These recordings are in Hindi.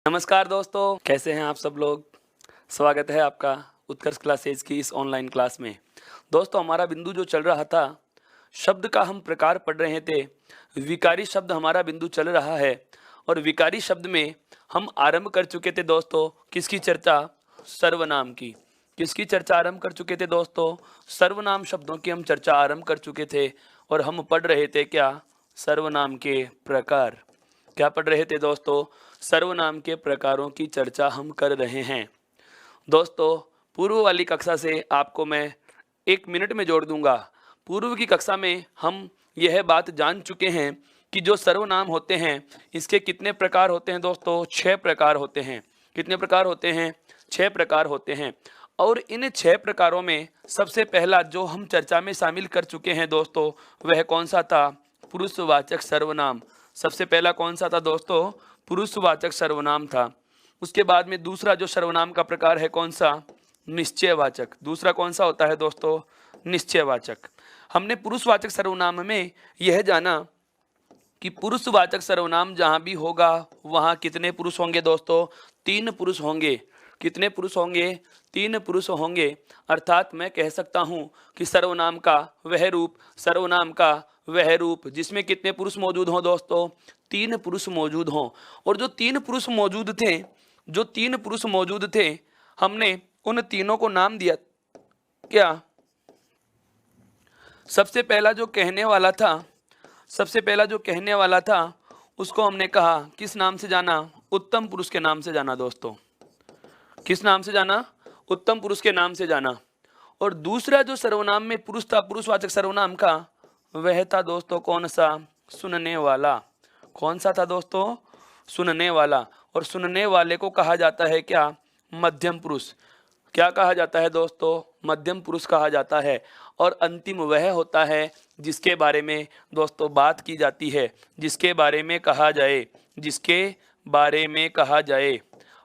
नमस्कार दोस्तों, कैसे हैं आप सब लोग। स्वागत है आपका उत्कर्ष क्लासेज की इस ऑनलाइन क्लास में। दोस्तों, हमारा बिंदु जो चल रहा था, शब्द का हम प्रकार पढ़ रहे थे। विकारी शब्द हमारा बिंदु चल रहा है और विकारी शब्द में हम आरंभ कर चुके थे दोस्तों किसकी चर्चा, सर्वनाम की। किसकी चर्चा आरंभ कर चुके थे दोस्तों, सर्वनाम शब्दों की हम चर्चा आरंभ कर चुके थे और हम पढ़ रहे थे क्या, सर्वनाम के प्रकार। क्या पढ़ रहे थे दोस्तों, सर्वनाम के प्रकारों की चर्चा हम कर रहे हैं। दोस्तों, पूर्व वाली कक्षा से आपको मैं 1 मिनट में जोड़ दूंगा। पूर्व की कक्षा में हम यह बात जान चुके हैं कि जो सर्वनाम होते हैं इसके कितने प्रकार होते हैं दोस्तों, 6 प्रकार होते हैं। कितने प्रकार होते हैं, 6 प्रकार होते हैं। और इन 6 प्रकारों में सबसे पहला जो हम चर्चा में शामिल कर चुके हैं दोस्तों, वह कौन सा था, पुरुषवाचक सर्वनाम। सबसे पहला कौन सा था दोस्तों, पुरुषवाचक सर्वनाम था। उसके बाद में दूसरा जो सर्वनाम का प्रकार है कौन सा, निश्चयवाचक। दूसरा कौन सा होता है दोस्तों, निश्चयवाचक। हमने पुरुषवाचक सर्वनाम में यह जाना कि पुरुषवाचक सर्वनाम जहां भी होगा वहां कितने पुरुष होंगे दोस्तों, 3 पुरुष होंगे। कितने पुरुष होंगे, 3 पुरुष होंगे। अर्थात मैं कह सकता हूं कि सर्वनाम का वह रूप, सर्वनाम का वह रूप जिसमें कितने पुरुष मौजूद हों दोस्तों, 3 पुरुष मौजूद हों। और जो 3 पुरुष मौजूद थे, जो 3 पुरुष मौजूद थे, हमने उन तीनों को नाम दिया क्या। सबसे पहला जो कहने वाला था, सबसे पहला जो कहने वाला था उसको हमने कहा, किस नाम से जाना, उत्तम पुरुष के नाम से जाना दोस्तों। किस नाम से जाना, उत्तम पुरुष के नाम से जाना। और दूसरा जो सर्वनाम में पुरुष था, पुरुषवाचक सर्वनाम का, वह था दोस्तों कौन सा, सुनने वाला। कौन सा था दोस्तों, सुनने वाला। और सुनने वाले को कहा जाता है क्या, मध्यम पुरुष। क्या कहा जाता है दोस्तों, मध्यम पुरुष कहा जाता है। और अंतिम वह होता है जिसके बारे में दोस्तों बात की जाती है, जिसके बारे में कहा जाए, जिसके बारे में कहा जाए।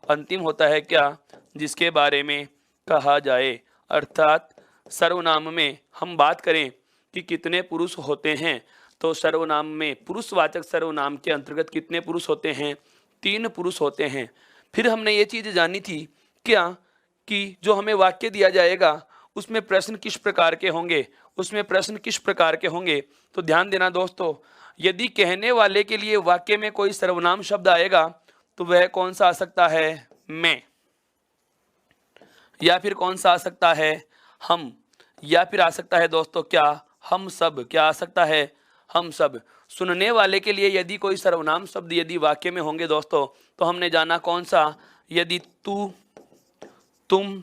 अंतिम होता है क्या, जिसके बारे में कहा जाए। अर्थात सर्वनाम में हम बात करें कि कितने पुरुष होते हैं, तो सर्वनाम में पुरुषवाचक सर्वनाम के अंतर्गत कितने पुरुष होते हैं, 3 पुरुष होते हैं। फिर हमने ये चीज़ जानी थी क्या, कि जो हमें वाक्य दिया जाएगा उसमें प्रश्न किस प्रकार के होंगे, उसमें प्रश्न किस प्रकार के होंगे। तो ध्यान देना दोस्तों, यदि कहने वाले के लिए वाक्य में कोई सर्वनाम शब्द आएगा तो वह कौन सा आ सकता है, मैं। या फिर कौन सा आ सकता है, हम। या फिर आ सकता है दोस्तों क्या, हम सब। क्या आ सकता है, हम सब। सुनने वाले के लिए यदि कोई सर्वनाम शब्द यदि वाक्य में होंगे दोस्तों, तो हमने जाना कौन सा, यदि तू, तुम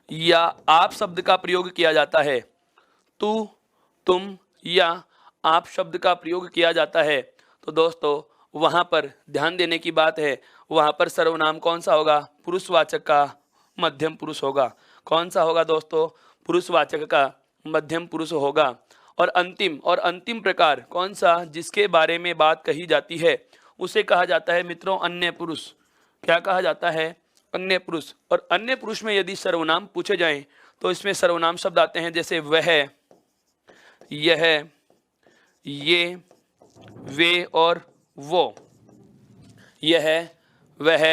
या आप शब्द का प्रयोग किया जाता है, तू, तुम या आप शब्द का प्रयोग किया जाता है, तो दोस्तों वहां पर ध्यान देने की बात है, वहां पर सर्वनाम कौन सा होगा, पुरुषवाचक का मध्यम पुरुष होगा। कौन सा होगा दोस्तों, पुरुषवाचक का मध्यम पुरुष होगा। और अंतिम प्रकार कौन सा, जिसके बारे में बात कही जाती है, उसे कहा जाता है मित्रों अन्य पुरुष। क्या कहा जाता है, अन्य पुरुष। और अन्य पुरुष में यदि सर्वनाम पूछे जाएं तो इसमें सर्वनाम शब्द आते हैं जैसे वह, यह, ये, वे और वो। यह, वह,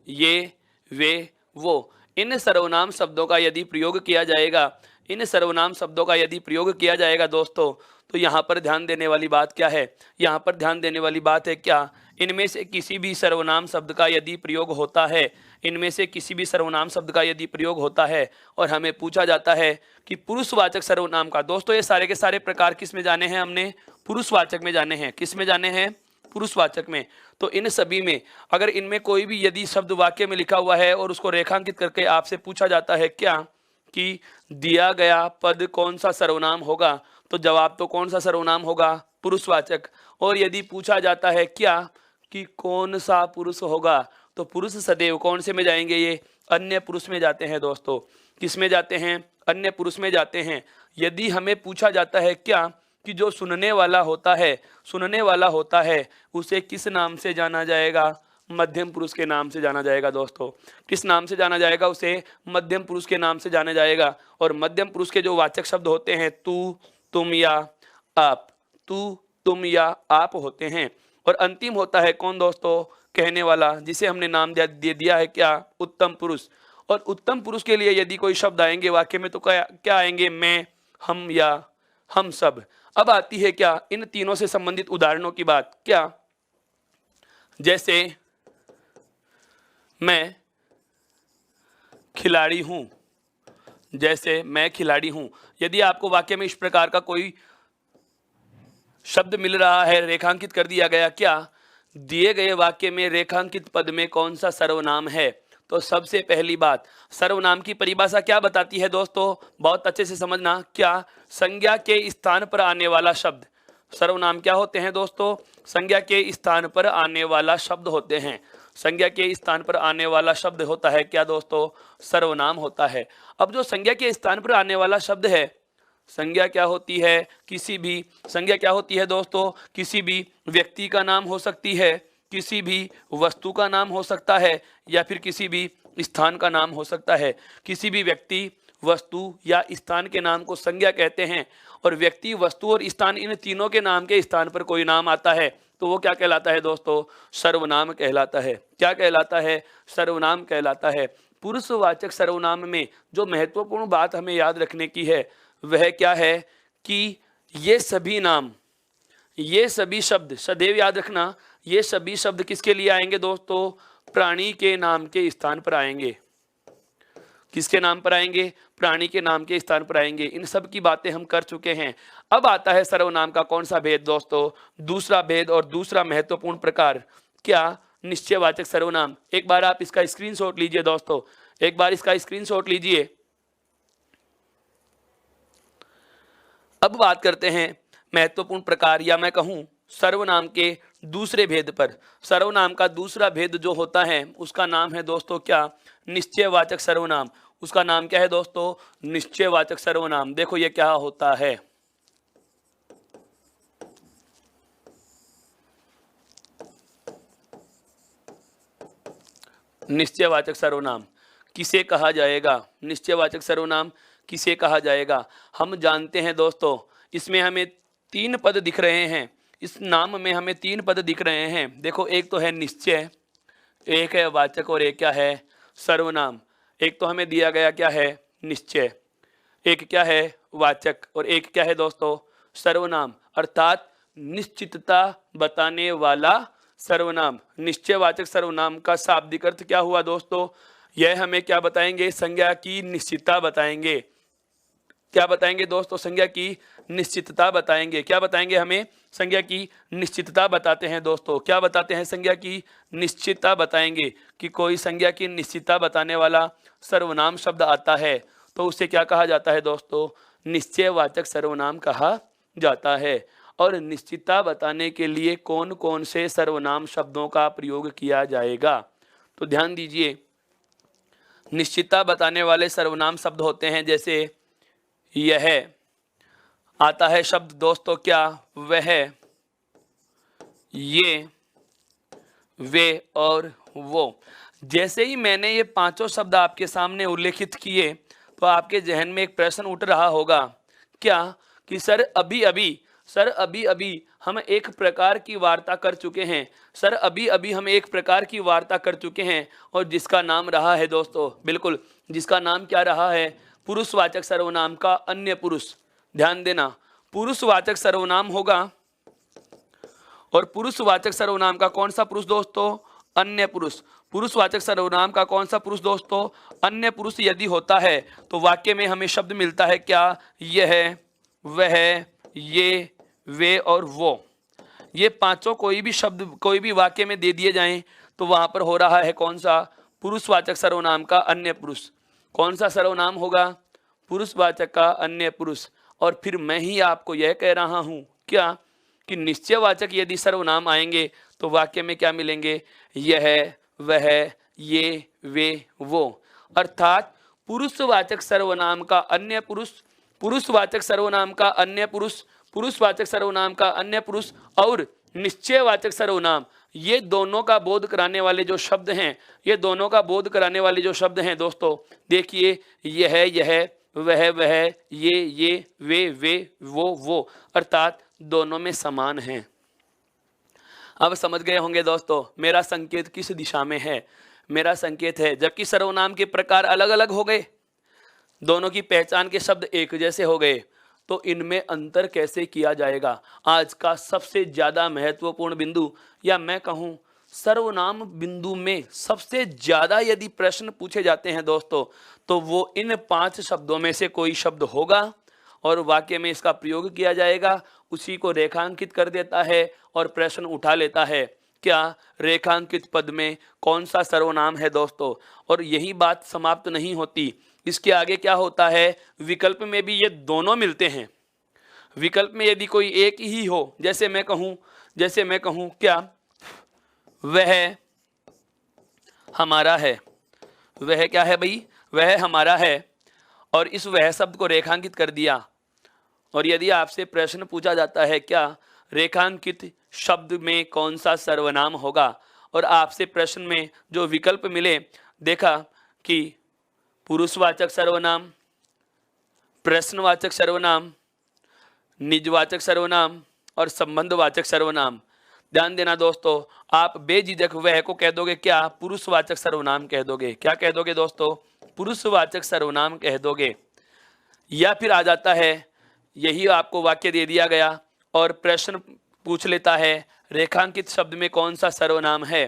ये, वे, वो। इन सर्वनाम शब्दों का यदि प्रयोग किया जाएगा, इन सर्वनाम शब्दों का यदि प्रयोग किया जाएगा दोस्तों, तो यहाँ पर ध्यान देने वाली बात क्या है, यहाँ पर ध्यान देने वाली बात है क्या, इनमें से किसी भी सर्वनाम शब्द का यदि प्रयोग होता है, इनमें से किसी भी सर्वनाम शब्द का यदि प्रयोग होता है और हमें पूछा जाता है कि पुरुषवाचक सर्वनाम का, दोस्तों ये सारे के सारे प्रकार किस में जाने हैं, हमने पुरुषवाचक में जाने हैं। किस में जाने हैं, पुरुषवाचक में। तो इन सभी में अगर इनमें कोई भी यदि शब्द वाक्य में लिखा हुआ है और उसको रेखांकित करके आपसे पूछा जाता है क्या, कि दिया गया पद कौन सा सर्वनाम होगा, तो जवाब तो कौन सा सर्वनाम होगा, पुरुषवाचक। और यदि पूछा जाता है क्या, कि कौन सा पुरुष होगा, तो पुरुष सदैव कौन से में जाएंगे, ये अन्य पुरुष में जाते हैं दोस्तों। किस में जाते हैं, अन्य पुरुष में जाते हैं। यदि हमें पूछा जाता है क्या, कि जो सुनने वाला होता है, सुनने वाला होता है, उसे किस नाम से जाना जाएगा, मध्यम पुरुष के नाम से जाना जाएगा दोस्तों। किस नाम से जाना जाएगा, उसे मध्यम पुरुष के नाम से जाना जाएगा। और मध्यम पुरुष के जो वाचक शब्द होते हैं, तू, तुम या आप, तू, तुम या आप होते हैं। और अंतिम होता है कौन दोस्तों, कहने वाला, जिसे हमने नाम दे दिया है क्या, उत्तम पुरुष। और उत्तम पुरुष के लिए यदि कोई शब्द आएंगे वाक्य में तो क्या क्या आएंगे, मैं, हम या हम सब। अब आती है क्या इन तीनों से संबंधित उदाहरणों की बात, क्या जैसे मैं खिलाड़ी हूं, जैसे मैं खिलाड़ी हूं। यदि आपको वाक्य में इस प्रकार का कोई शब्द मिल रहा है, रेखांकित कर दिया गया, क्या दिए गए वाक्य में रेखांकित पद में कौन सा सर्वनाम है। तो सबसे पहली बात, सर्वनाम की परिभाषा क्या बताती है दोस्तों, बहुत अच्छे से समझना, क्या संज्ञा के स्थान पर आने वाला शब्द। सर्वनाम क्या होते हैं दोस्तों, संज्ञा के स्थान पर आने वाला शब्द होते हैं। संज्ञा के स्थान पर आने वाला शब्द होता है क्या दोस्तों, सर्वनाम होता है। अब जो संज्ञा के स्थान पर आने वाला शब्द है, संज्ञा क्या होती है, किसी भी संज्ञा क्या होती है दोस्तों, किसी भी व्यक्ति का नाम हो सकती है, किसी भी वस्तु का नाम हो सकता है, या फिर किसी भी स्थान का नाम हो सकता है। किसी भी व्यक्ति, वस्तु या स्थान के नाम को संज्ञा कहते हैं। और व्यक्ति, वस्तु और स्थान, इन तीनों के नाम के स्थान पर कोई नाम आता है तो वो क्या कहलाता है दोस्तों, सर्वनाम कहलाता है। क्या कहलाता है, सर्वनाम कहलाता है। पुरुषवाचक सर्वनाम में जो महत्वपूर्ण बात हमें याद रखने की है वह क्या है कि ये सभी नाम, ये सभी शब्द, सदैव याद रखना, ये सभी शब्द किसके लिए आएंगे दोस्तों, प्राणी के नाम के स्थान पर आएंगे। किसके नाम पर आएंगे, प्राणी के नाम के स्थान पर आएंगे। इन सब की बातें हम कर चुके हैं। अब आता है सर्वनाम का कौन सा भेद दोस्तों, दूसरा भेद और दूसरा महत्वपूर्ण प्रकार, क्या निश्चयवाचक सर्वनाम। एक बार आप इसका स्क्रीनशॉट लीजिए दोस्तों, एक बार इसका स्क्रीनशॉट लीजिए। अब बात करते हैं महत्वपूर्ण प्रकार, या मैं कहूं सर्वनाम के दूसरे भेद पर। सर्वनाम का दूसरा भेद जो होता है उसका नाम है दोस्तों क्या, निश्चयवाचक सर्वनाम। उसका नाम क्या है दोस्तों, निश्चयवाचक सर्वनाम। देखो ये क्या होता है, निश्चयवाचक सर्वनाम किसे कहा जाएगा, निश्चयवाचक सर्वनाम किसे कहा जाएगा। हम जानते हैं दोस्तों, इसमें हमें 3 पद दिख रहे हैं, इस नाम में हमें 3 पद दिख रहे हैं। देखो एक तो है निश्चय, एक है वाचक और एक क्या है, सर्वनाम। एक तो हमें दिया गया क्या है, निश्चय, एक क्या है वाचक, और एक क्या है दोस्तों, सर्वनाम, अर्थात निश्चितता बताने वाला सर्वनाम। निश्चयवाचक सर्वनाम का शाब्दिक अर्थ क्या हुआ दोस्तों, यह हमें क्या बताएंगे, संज्ञा की निश्चितता बताएंगे। क्या बताएंगे दोस्तों, संज्ञा की निश्चितता बताएंगे। क्या बताएंगे हमें, संज्ञा की निश्चितता बताते हैं दोस्तों। क्या बताते हैं, संज्ञा की निश्चितता बताएंगे कि कोई संज्ञा की निश्चितता बताने वाला सर्वनाम शब्द आता है तो उसे क्या कहा जाता है दोस्तों, निश्चयवाचक सर्वनाम कहा जाता है। और निश्चितता बताने के लिए कौन कौन से सर्वनाम शब्दों का प्रयोग किया जाएगा, तो ध्यान दीजिए। निश्चितता बताने वाले सर्वनाम शब्द होते हैं, जैसे यह आता है शब्द दोस्तों क्या, वह, ये, वे और वो। जैसे ही मैंने ये 5 शब्द आपके सामने उल्लेखित किए तो आपके जहन में एक प्रश्न उठ रहा होगा, क्या कि सर अभी अभी हम एक प्रकार की वार्ता कर चुके हैं, सर अभी अभी हम एक प्रकार की वार्ता कर चुके हैं, और जिसका नाम रहा है दोस्तों, बिल्कुल जिसका नाम क्या रहा है, पुरुषवाचक सर्वनाम का अन्य पुरुष। ध्यान देना, पुरुषवाचक सर्वनाम होगा, और पुरुषवाचक सर्वनाम का कौन सा पुरुष दोस्तों, अन्य पुरुष। पुरुषवाचक सर्वनाम का कौन सा पुरुष दोस्तों, अन्य पुरुष यदि होता है तो वाक्य में हमें शब्द मिलता है क्या, यह, वह, ये, वे और वो। ये 5 कोई भी शब्द कोई भी वाक्य में दे दिए जाएं तो वहां पर हो रहा है कौन सा, पुरुषवाचक सर्वनाम का अन्य पुरुष। कौन सा सर्वनाम होगा, पुरुषवाचक का अन्य पुरुष। और फिर मैं ही आपको यह कह रहा हूं क्या कि निश्चयवाचक यदि सर्वनाम आएंगे तो वाक्य में क्या मिलेंगे, यह, वह, ये, वे, वो। अर्थात पुरुषवाचक सर्वनाम का अन्य पुरुष, पुरुषवाचक सर्वनाम का अन्य पुरुष, पुरुषवाचक सर्वनाम का अन्य पुरुष और निश्चयवाचक सर्वनाम, ये दोनों का बोध कराने वाले जो शब्द हैं, ये दोनों का बोध कराने वाले जो शब्द हैं दोस्तों, देखिए यह, वह, ये, वे, वो, अर्थात दोनों में समान हैं। अब समझ गए होंगे दोस्तों मेरा संकेत किस दिशा में है। मेरा संकेत है, जबकि सर्वनाम के प्रकार अलग अलग हो गए, दोनों की पहचान के शब्द एक जैसे हो गए, तो इनमें अंतर कैसे किया जाएगा। आज का सबसे ज्यादा महत्वपूर्ण बिंदु, या मैं कहूं सर्वनाम बिंदु में सबसे ज्यादा यदि प्रश्न पूछे जाते हैं दोस्तों, तो वो इन 5 शब्दों में से कोई शब्द होगा और वाक्य में इसका प्रयोग किया जाएगा, उसी को रेखांकित कर देता है और प्रश्न उठा लेता है। क्या रेखांकित पद में कौन सा सर्वनाम है दोस्तों। और यही बात समाप्त नहीं होती, इसके आगे क्या होता है, विकल्प में भी ये दोनों मिलते हैं। विकल्प में यदि कोई एक ही हो, जैसे मैं कहूं क्या वह हमारा है, वह क्या है भाई, वह हमारा है, और इस वह शब्द को रेखांकित कर दिया। और यदि आपसे प्रश्न पूछा जाता है क्या रेखांकित शब्द में कौन सा सर्वनाम होगा, और आपसे प्रश्न में जो विकल्प मिले, देखा कि पुरुषवाचक सर्वनाम, प्रश्नवाचक सर्वनाम, निजवाचक सर्वनाम और संबंधवाचक सर्वनाम। ध्यान देना दोस्तों, आप बेझिझक वह को कह दोगे क्या, पुरुषवाचक सर्वनाम कह दोगे। क्या कह दोगे दोस्तों, पुरुषवाचक सर्वनाम कह दोगे। या फिर आ जाता है, यही आपको वाक्य दे दिया गया और प्रश्न पूछ लेता है रेखांकित शब्द में कौन सा सर्वनाम है,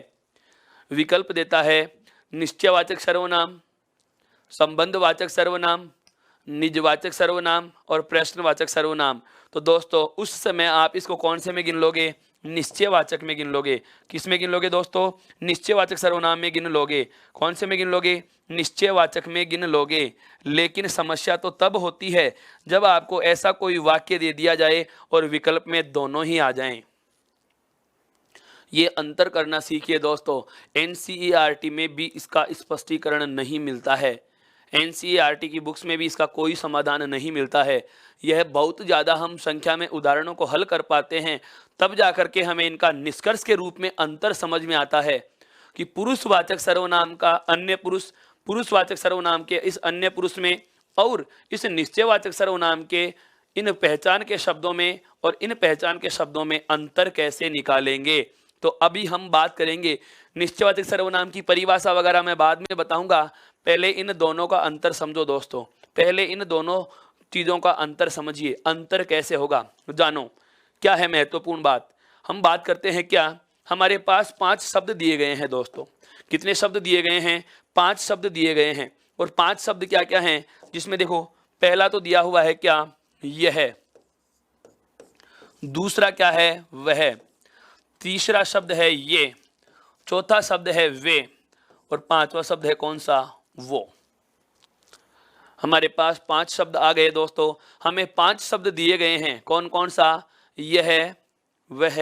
विकल्प देता है निश्चयवाचक सर्वनाम, संबंधवाचक सर्वनाम, निजवाचक सर्वनाम और प्रश्नवाचक सर्वनाम। तो दोस्तों उस समय आप इसको कौन से में गिन लोगे, निश्चयवाचक में गिन लोगे। किस में गिन लोगे दोस्तों, निश्चयवाचक सर्वनाम में गिन लोगे। कौन से में गिन लोगे, निश्चयवाचक में गिन लोगे। लेकिन समस्या तो तब होती है जब आपको ऐसा कोई वाक्य दे दिया जाए और विकल्प में दोनों ही आ जाएं। ये अंतर करना सीखिए दोस्तों। एनसीईआरटी में भी इसका स्पष्टीकरण नहीं मिलता है, एनसीईआरटी की बुक्स में भी इसका कोई समाधान नहीं मिलता है। यह बहुत ज़्यादा हम संख्या में उदाहरणों को हल कर पाते हैं, तब जाकर के हमें इनका निष्कर्ष के रूप में अंतर समझ में आता है कि पुरुषवाचक सर्वनाम का अन्य पुरुष, पुरुषवाचक सर्वनाम के इस अन्य पुरुष में और इस निश्चयवाचक सर्वनाम के इन पहचान के शब्दों में और इन पहचान के शब्दों में अंतर कैसे निकालेंगे। तो अभी हम बात करेंगे निश्चयवाचक सर्वनाम की परिभाषा वगैरह मैं बाद में बताऊंगा। पहले इन दोनों का अंतर समझो दोस्तों, पहले इन दोनों चीज़ों का अंतर समझिए। अंतर कैसे होगा जानो, क्या है महत्वपूर्ण बात। हम बात करते हैं क्या, हमारे पास 5 शब्द दिए गए हैं दोस्तों। कितने शब्द दिए गए हैं, 5 शब्द दिए गए हैं। और 5 शब्द क्या क्या हैं, जिसमें देखो पहला तो दिया हुआ है क्या, यह, दूसरा क्या है वह, तीसरा शब्द है ये, चौथा शब्द है वे, और 5वां शब्द है कौन सा, वो। हमारे पास 5 शब्द आ गए दोस्तों। हमें 5 शब्द दिए गए हैं, कौन कौन सा, यह, वह,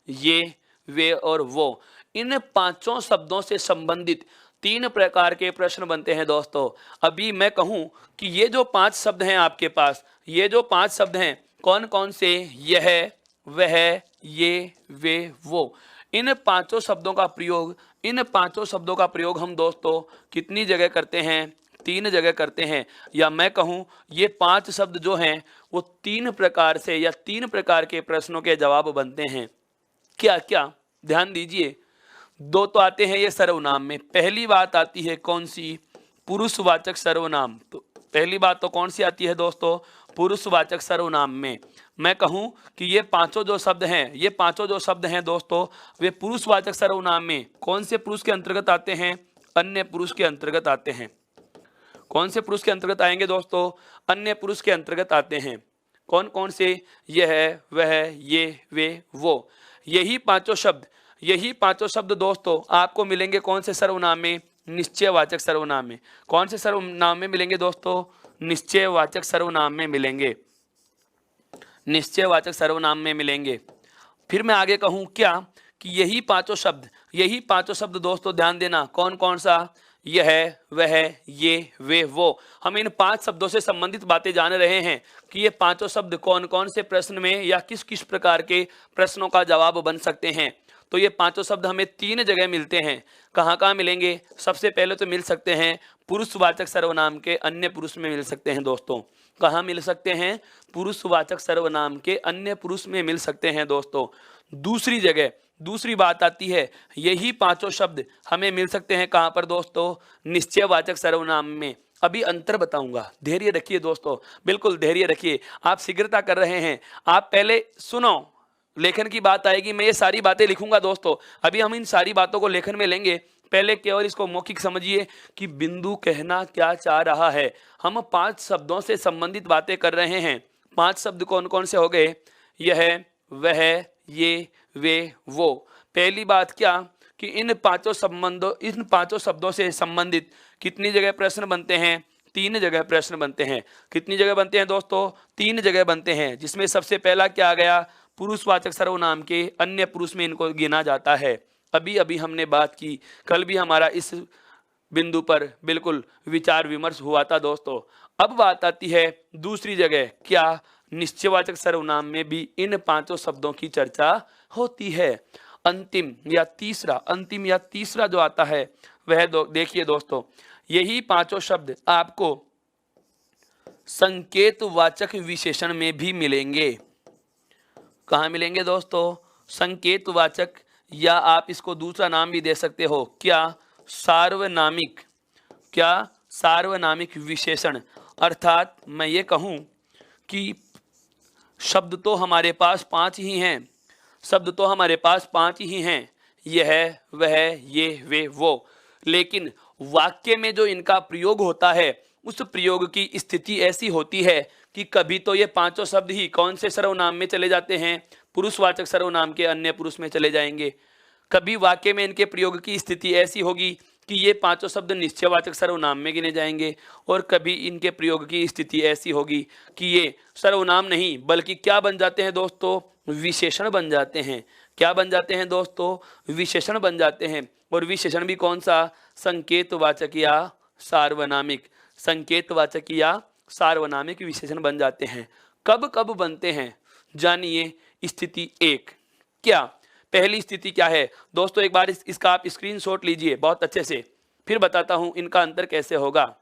ये, वे और वो। इन 5 शब्दों से संबंधित 3 प्रकार के प्रश्न बनते हैं दोस्तों। अभी मैं कहूं कि ये जो 5 शब्द हैं आपके पास, ये जो 5 शब्द हैं कौन कौन से, यह, वह, ये, वे, वो। इन 5 शब्दों का प्रयोग, इन 5 शब्दों का प्रयोग हम दोस्तों कितनी जगह करते हैं, 3 जगह करते हैं। या मैं कहूं ये 5 शब्द जो हैं वो 3 प्रकार से या 3 प्रकार के प्रश्नों के जवाब बनते हैं। क्या क्या, ध्यान दीजिए। 2 तो आते हैं ये सर्वनाम में। पहली बात आती है कौन सी, पुरुषवाचक सर्वनाम। तो पहली बात तो कौन सी आती है दोस्तों, पुरुषवाचक सर्वनाम में। मैं कहूं कि ये 5 जो शब्द हैं, ये 5 जो शब्द हैं दोस्तों, वे पुरुषवाचक सर्वनाम में कौन से पुरुष के अंतर्गत आते हैं, अन्य पुरुष के अंतर्गत आते हैं। कौन से पुरुष के अंतर्गत आएंगे दोस्तों, अन्य पुरुष के अंतर्गत आते हैं। कौन कौन से, यह, वह, ये, वे, वो। यही 5 शब्द, यही 5 शब्द दोस्तों आपको मिलेंगे कौन से सर्वनाम में, निश्चयवाचक सर्वनाम में। कौन से सर्वनाम में मिलेंगे दोस्तों, निश्चयवाचक सर्वनाम में मिलेंगे, निश्चयवाचक सर्वनाम में मिलेंगे। फिर मैं आगे कहूं क्या कि यही 5 शब्द, यही 5 शब्द दोस्तों ध्यान देना, कौन कौन सा, यह, वह, ये, वे, वो। हम इन 5 शब्दों से संबंधित बातें जान रहे हैं कि ये 5 शब्द कौन कौन से प्रश्न में या किस किस प्रकार के प्रश्नों का जवाब बन सकते हैं। तो ये 5 शब्द हमें 3 जगह मिलते हैं। कहाँ कहाँ मिलेंगे, सबसे पहले तो मिल सकते हैं पुरुषवाचक सर्वनाम के अन्य पुरुष में मिल सकते हैं दोस्तों। कहाँ मिल सकते हैं, पुरुषवाचक सर्वनाम के अन्य पुरुष में मिल सकते हैं दोस्तों। दूसरी जगह, दूसरी बात आती है, यही पांचों शब्द हमें मिल सकते हैं कहाँ पर दोस्तों? निश्चयवाचक सर्वनाम में। अभी अंतर बताऊंगा, धैर्य रखिए दोस्तों, बिल्कुल धैर्य रखिए। आप शीघ्रता कर रहे हैं, आप पहले सुनो, लेखन की बात आएगी, मैं ये सारी बातें लिखूंगा दोस्तों। अभी हम इन सारी बातों को लेखन में लेंगे, पहले केवल इसको मौखिक समझिए कि बिंदु कहना क्या चाह रहा है। हम 5 शब्दों से संबंधित बातें कर रहे हैं। 5 शब्द कौन कौन से हो गए? यह, वह, ये, वे, वो। पहली बात क्या कि इन पांचों शब्दों से संबंधित कितनी जगह प्रश्न बनते हैं? 3 जगह प्रश्न बनते हैं। कितनी जगह बनते हैं दोस्तों? 3 जगह बनते हैं, जिसमें सबसे पहला क्या आ गया? पुरुषवाचक सर्वनाम के अन्य पुरुष में इनको गिना जाता है। अभी अभी हमने बात की, कल भी हमारा इस बिंदु पर बिल्कुल विचार विमर्श हुआ था दोस्तों। अब बात आती है दूसरी जगह, क्या? निश्चयवाचक सर्वनाम में भी इन 5 शब्दों की चर्चा होती है। अंतिम या तीसरा जो आता है वह देखिए दोस्तों, यही 5 शब्द आपको संकेतवाचक विशेषण में भी मिलेंगे। कहाँ मिलेंगे दोस्तों? संकेतवाचक, या आप इसको दूसरा नाम भी दे सकते हो, क्या? सार्वनामिक। क्या? सार्वनामिक विशेषण। अर्थात मैं ये कहूँ कि शब्द तो हमारे पास 5 ही हैं, शब्द तो हमारे पास 5 ही हैं, यह, वह, ये, वे, वो। लेकिन वाक्य में जो इनका प्रयोग होता है, उस प्रयोग की स्थिति ऐसी होती है कि कभी तो ये 5 शब्द ही कौन से सर्वनाम में चले जाते हैं? पुरुषवाचक सर्वनाम के अन्य पुरुष में चले जाएंगे। कभी वाक्य में इनके प्रयोग की स्थिति ऐसी होगी कि ये 5 शब्द निश्चयवाचक सर्वनाम में गिने जाएंगे, और कभी इनके प्रयोग की स्थिति ऐसी होगी कि ये सर्वनाम नहीं बल्कि क्या बन जाते हैं दोस्तों? विशेषण बन जाते हैं। क्या बन जाते हैं दोस्तों? विशेषण बन जाते हैं। और विशेषण भी कौन सा? संकेतवाचक या सार्वनामिक। संकेतवाचक या सार्वनामिक विशेषण बन जाते हैं। कब कब बनते हैं? जानिए स्थिति 1। क्या? पहली स्थिति क्या है दोस्तों? एक बार इसका आप स्क्रीनशॉट लीजिए बहुत अच्छे से, फिर बताता हूं इनका अंतर कैसे होगा।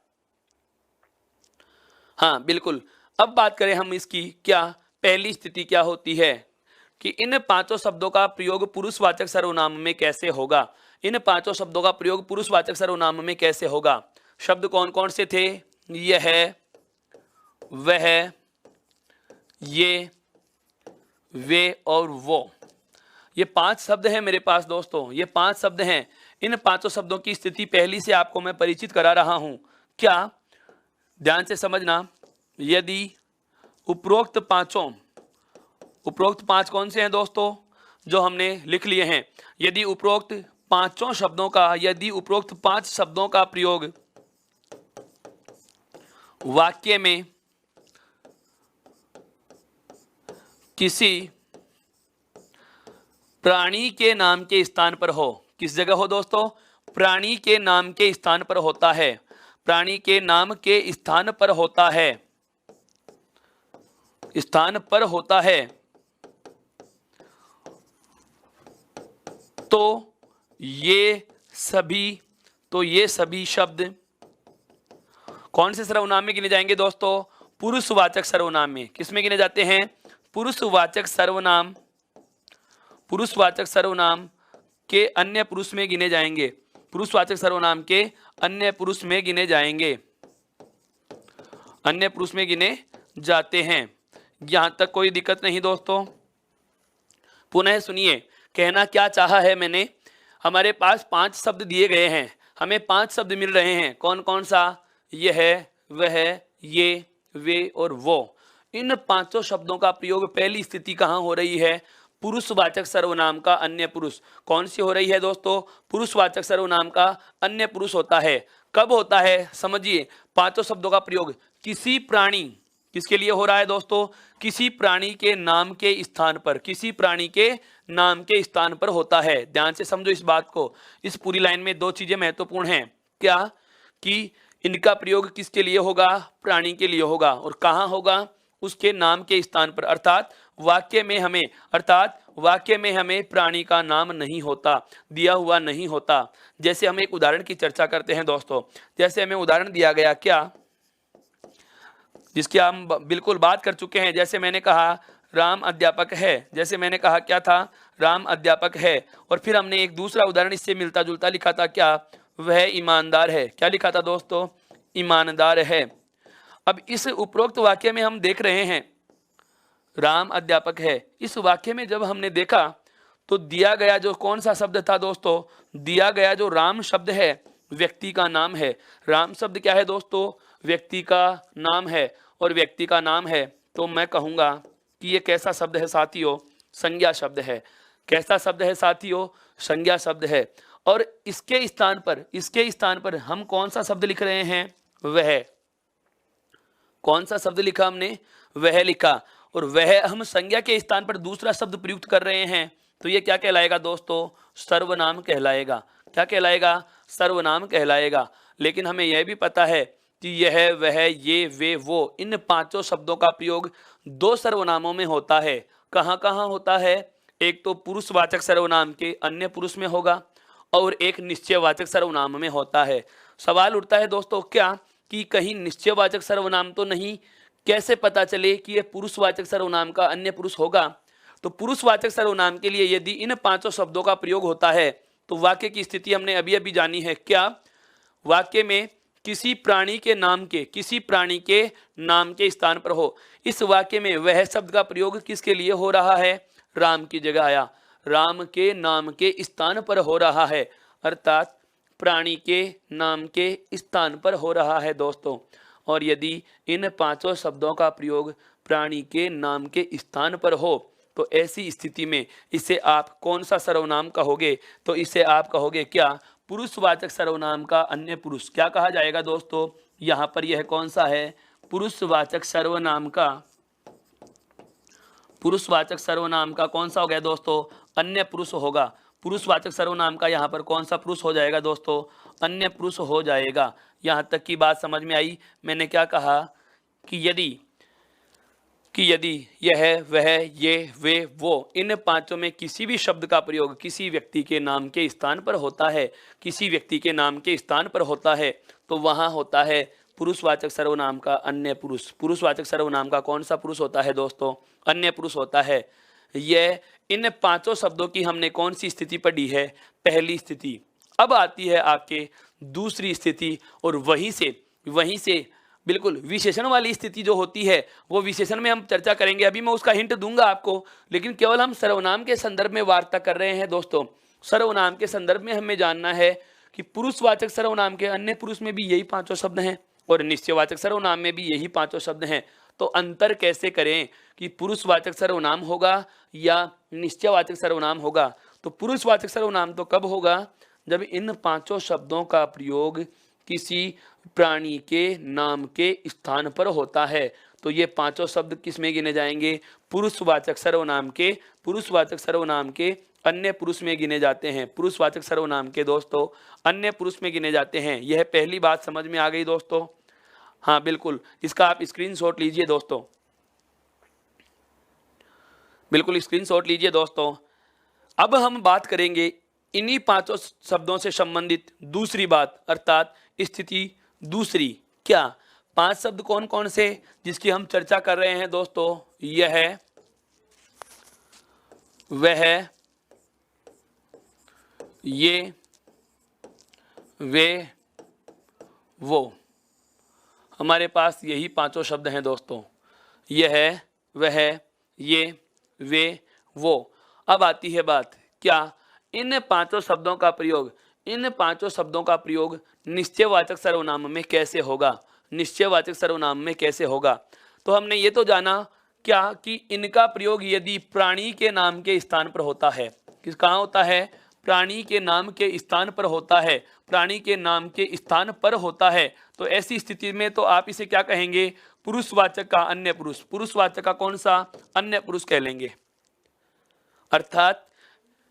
हाँ बिल्कुल, अब बात करें हम इसकी, क्या पहली स्थिति क्या होती है कि इन 5 शब्दों का प्रयोग पुरुषवाचक सर्वनाम में कैसे होगा? इन 5 शब्दों का प्रयोग पुरुषवाचक सर्वनाम में कैसे होगा? शब्द कौन कौन से थे? यह, वह, ये, वे और वो। ये 5 शब्द हैं मेरे पास दोस्तों, ये 5 शब्द हैं। इन 5 शब्दों की स्थिति पहली से आपको मैं परिचित करा रहा हूं। क्या? ध्यान से समझना, यदि उपरोक्त 5 कौन से हैं दोस्तों? जो हमने लिख लिए हैं। यदि उपरोक्त 5 शब्दों का प्रयोग वाक्य में किसी प्राणी के नाम के स्थान पर हो। किस जगह हो दोस्तों? प्राणी के नाम के स्थान पर होता है। प्राणी के नाम के स्थान पर होता है, स्थान पर होता है, तो ये सभी शब्द कौन से सर्वनाम में गिने जाएंगे दोस्तों? पुरुषवाचक सर्वनाम में। किस में गिने जाते हैं? पुरुषवाचक सर्वनाम के अन्य पुरुष में गिने जाएंगे। पुरुषवाचक सर्वनाम के अन्य पुरुष में गिने जाएंगे, अन्य पुरुष में गिने जाते हैं। यहां तक कोई दिक्कत नहीं दोस्तों। पुनः सुनिए, कहना क्या चाहा है मैंने? हमारे पास 5 शब्द दिए गए हैं, हमें 5 शब्द मिल रहे हैं। कौन कौन सा? यह, वह, ये, वे और वो। इन 5 शब्दों का प्रयोग पहली स्थिति कहाँ हो रही है? पुरुषवाचक सर्वनाम का अन्य पुरुष। कौन सी हो रही है दोस्तों? पुरुषवाचक सर्वनाम का अन्य पुरुष होता है। कब होता है? समझिए, 5 शब्दों का प्रयोग किसी प्राणी, किसके लिए हो रहा है दोस्तों? किसी प्राणी के नाम के स्थान पर, किसी प्राणी के नाम के स्थान पर होता है। ध्यान से समझो इस बात को। इस पूरी लाइन में 2 चीजें महत्वपूर्ण हैं। क्या? कि इनका प्रयोग किसके लिए होगा? प्राणी के लिए होगा। और कहाँ होगा? उसके नाम के स्थान पर। अर्थात वाक्य में हमें प्राणी का नाम नहीं होता, दिया हुआ नहीं होता। जैसे हम एक उदाहरण की चर्चा करते हैं दोस्तों, जैसे हमें उदाहरण दिया गया, क्या, जिसकी हम बिल्कुल बात कर चुके हैं। जैसे मैंने कहा राम अध्यापक है, जैसे मैंने कहा क्या था? राम अध्यापक है। और फिर हमने एक दूसरा उदाहरण इससे मिलता जुलता लिखा था, क्या? वह ईमानदार है। क्या लिखा था दोस्तों? ईमानदार है। अब इस उपरोक्त वाक्य में हम देख रहे हैं राम अध्यापक है। इस वाक्य में जब हमने देखा तो दिया गया जो कौन सा शब्द था दोस्तों? दिया गया जो राम शब्द है व्यक्ति का नाम है। राम शब्द क्या है दोस्तों? व्यक्ति का नाम है। और व्यक्ति का नाम है तो मैं कहूँगा कि ये कैसा शब्द है साथियों? संज्ञा शब्द है। कैसा शब्द है साथियों? संज्ञा शब्द है। और इसके स्थान पर हम कौन सा शब्द लिख रहे हैं? वह। कौन सा शब्द लिखा हमने? वह लिखा। और वह हम संज्ञा के स्थान पर दूसरा शब्द प्रयुक्त कर रहे हैं, तो ये क्या कहलाएगा दोस्तों? सर्वनाम कहलाएगा। क्या कहलाएगा? सर्वनाम कहलाएगा। लेकिन हमें यह भी पता है कि यह, वह, ये, वे, वो, इन पांचों शब्दों का प्रयोग दो सर्वनामों में होता है। कहाँ कहाँ होता है? एक तो पुरुषवाचक सर्वनाम के अन्य पुरुष में होगा और एक निश्चयवाचक सर्वनाम में होता है। सवाल उठता है दोस्तों क्या कि कहीं निश्चयवाचक सर्वनाम तो नहीं? कैसे पता चले कि यह पुरुषवाचक सर्वनाम का अन्य पुरुष होगा? तो पुरुषवाचक सर्वनाम के लिए यदि इन पांचों शब्दों का प्रयोग होता है तो वाक्य की स्थिति हमने अभी अभी जानी है। क्या? वाक्य में किसी प्राणी के नाम के स्थान पर हो। इस वाक्य में वह शब्द का प्रयोग किसके लिए हो रहा है? राम की जगह आया, राम के नाम के स्थान पर हो रहा है, अर्थात प्राणी के नाम के स्थान पर हो रहा है दोस्तों। और यदि इन पांचों शब्दों का प्रयोग प्राणी के नाम के स्थान पर हो तो ऐसी स्थिति में इसे आप कौन सा सर्वनाम कहोगे? तो इसे आप कहोगे क्या? पुरुषवाचक सर्वनाम का अन्य पुरुष। क्या कहा जाएगा दोस्तों? यहाँ पर यह कौन सा है? पुरुषवाचक सर्वनाम का कौन सा हो गया दोस्तों? अन्य पुरुष होगा। पुरुषवाचक सर्वनाम का यहाँ पर कौन सा पुरुष हो जाएगा दोस्तों? अन्य पुरुष हो जाएगा। यहाँ तक की बात समझ में आई? मैंने क्या कहा कि यदि यह, वह, ये, वे, वो, इन पांचों में किसी भी शब्द का प्रयोग किसी व्यक्ति के नाम के स्थान पर होता है, तो वहाँ होता है पुरुषवाचक सर्वनाम का अन्य पुरुष। पुरुषवाचक सर्वनाम का कौन सा पुरुष होता है दोस्तों? अन्य पुरुष होता है। यह इन पांचों शब्दों की हमने कौन सी स्थिति पढ़ी है? पहली स्थिति। अब आती है आपके दूसरी स्थिति, और वहीं से बिल्कुल विशेषण वाली स्थिति जो होती है वो विशेषण में हम चर्चा करेंगे। अभी मैं उसका हिंट दूंगा आपको, लेकिन केवल हम सर्वनाम के संदर्भ में वार्ता कर रहे हैं दोस्तों। सर्वनाम के संदर्भ में हमें जानना है कि पुरुषवाचक सर्वनाम के अन्य पुरुष में भी यही पांचों शब्द हैं और निश्चयवाचक सर्वनाम में भी यही पांचों शब्द हैं। तो अंतर कैसे करें कि पुरुषवाचक सर्वनाम होगा या निश्चयवाचक सर्वनाम होगा? तो पुरुषवाचक सर्वनाम तो कब होगा? जब इन पांचों शब्दों का प्रयोग किसी प्राणी के नाम के स्थान पर होता है। तो ये पांचों शब्द किस में गिने जाएंगे? पुरुषवाचक सर्वनाम के अन्य पुरुष में गिने जाते हैं। पुरुषवाचक सर्वनाम के दोस्तों अन्य पुरुष में गिने जाते हैं। यह पहली बात समझ में आ गई दोस्तों? हाँ बिल्कुल, इसका आप स्क्रीनशॉट लीजिए दोस्तों, बिल्कुल स्क्रीनशॉट लीजिए दोस्तों। अब हम बात करेंगे इन्हीं पांचों शब्दों से संबंधित दूसरी बात, अर्थात स्थिति दूसरी। क्या? पांच शब्द कौन कौन से जिसकी हम चर्चा कर रहे हैं दोस्तों? यह, वह, ये, वे, वो। हमारे पास यही पांचों शब्द हैं दोस्तों, यह, वह, ये, वे, वो। अब आती है बात, क्या इन पांचों शब्दों का प्रयोग निश्चयवाचक सर्वनाम में कैसे होगा? तो हमने ये तो जाना क्या कि इनका प्रयोग यदि प्राणी के नाम के स्थान पर होता है। कहाँ होता है? प्राणी के नाम के स्थान पर होता है। तो ऐसी स्थिति में तो आप इसे क्या कहेंगे? पुरुषवाचक का अन्य पुरुष। पुरुषवाचक का कौन सा? अन्य पुरुष कह लेंगे। अर्थात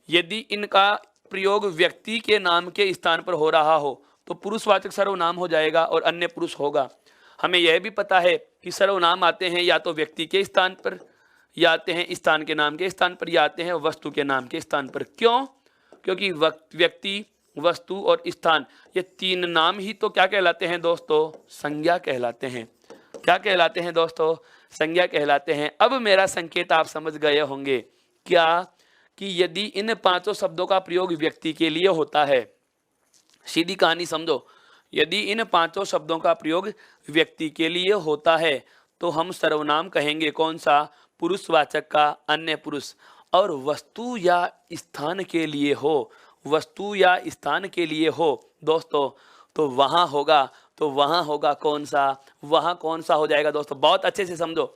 यदि इनका प्रयोग व्यक्ति के नाम के स्थान पर हो रहा हो तो पुरुषवाचक सर्वनाम हो जाएगा और अन्य पुरुष होगा। हमें यह भी पता है कि सर्वनाम आते हैं या तो व्यक्ति के स्थान पर, या आते हैं स्थान के नाम के स्थान पर, या आते हैं वस्तु के नाम के स्थान पर। क्यों? क्योंकि व्यक्ति, वस्तु और स्थान, ये तीन नाम ही तो क्या कहलाते हैं दोस्तों? संज्ञा कहलाते हैं। क्या कहलाते हैं दोस्तों? संज्ञा कहलाते हैं। अब मेरा संकेत आप समझ गए होंगे क्या कि यदि इन पांचों शब्दों का प्रयोग व्यक्ति के लिए होता है, सीधी कहानी समझो, यदि इन पांचों शब्दों का प्रयोग व्यक्ति के लिए होता है तो हम सर्वनाम कहेंगे कौन सा? पुरुषवाचक का अन्य पुरुष। और वस्तु या स्थान के लिए हो, वस्तु या स्थान के लिए हो दोस्तों, तो वहां होगा कौन सा? वहां कौन सा हो जाएगा दोस्तों? बहुत अच्छे से समझो,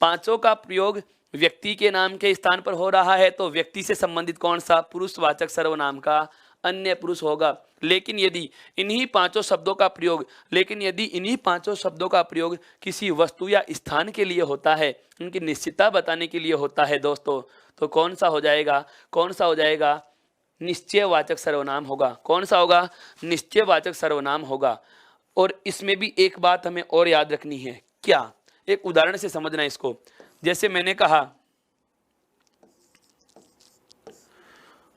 पांचों का प्रयोग व्यक्ति के नाम के स्थान पर हो रहा है तो व्यक्ति से संबंधित कौन सा? पुरुषवाचक सर्वनाम का अन्य पुरुष होगा। लेकिन यदि इन्हीं पांचों शब्दों का प्रयोग किसी वस्तु या स्थान के लिए होता है, उनकी निश्चितता बताने के लिए होता है दोस्तों, तो कौन सा हो जाएगा? निश्चयवाचक सर्वनाम होगा। कौन सा होगा? निश्चयवाचक सर्वनाम होगा। और इसमें भी एक बात हमें और याद रखनी है, क्या? एक उदाहरण से समझना इसको। जैसे मैंने कहा